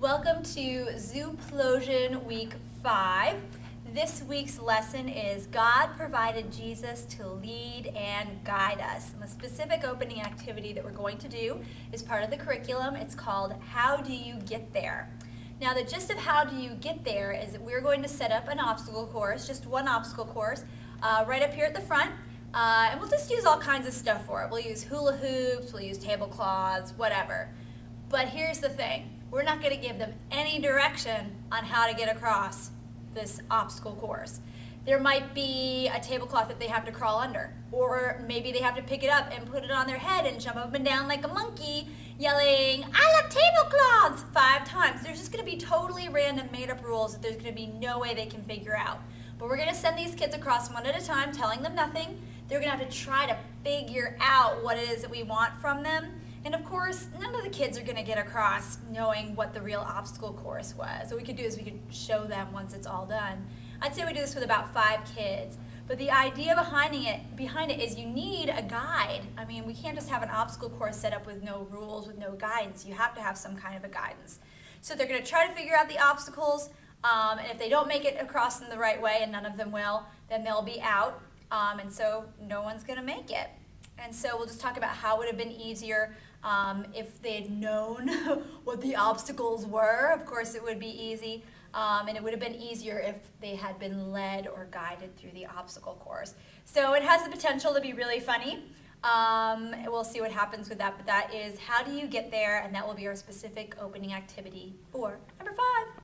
Welcome to Zooplosion Week 5. This week's lesson is God provided Jesus to lead and guide us. And the specific opening activity that we're going to do is part of the curriculum. It's called How Do You Get There? Now the gist of how do you get there is that we're going to set up an obstacle course, just one obstacle course, right up here at the front. And we'll just use all kinds of stuff for it. We'll use hula hoops, we'll use tablecloths, whatever. But here's the thing. We're not going to give them any direction on how to get across this obstacle course. There might be a tablecloth that they have to crawl under, or maybe they have to pick it up and put it on their head and jump up and down like a monkey, yelling, "I love tablecloths," 5 times. There's just going to be totally random made-up rules that there's going to be no way they can figure out. But we're going to send these kids across one at a time, telling them nothing. They're going to have to try to figure out what it is that we want from them. And of course, none of the kids are going to get across knowing what the real obstacle course was. What we could do is we could show them once it's all done. I'd say we do this with about 5 kids. But the idea behind it is you need a guide. I mean, we can't just have an obstacle course set up with no rules, with no guidance. You have to have some kind of a guidance. So they're going to try to figure out the obstacles, and if they don't make it across in the right way, and none of them will, then they'll be out, and so no one's going to make it. And so we'll just talk about how it would have been easier if they had known what the obstacles were. Of course, it would be easy. And it would have been easier if they had been led or guided through the obstacle course. So it has the potential to be really funny. We'll see what happens with that. But that is how do you get there, and that will be our specific opening activity for number 5.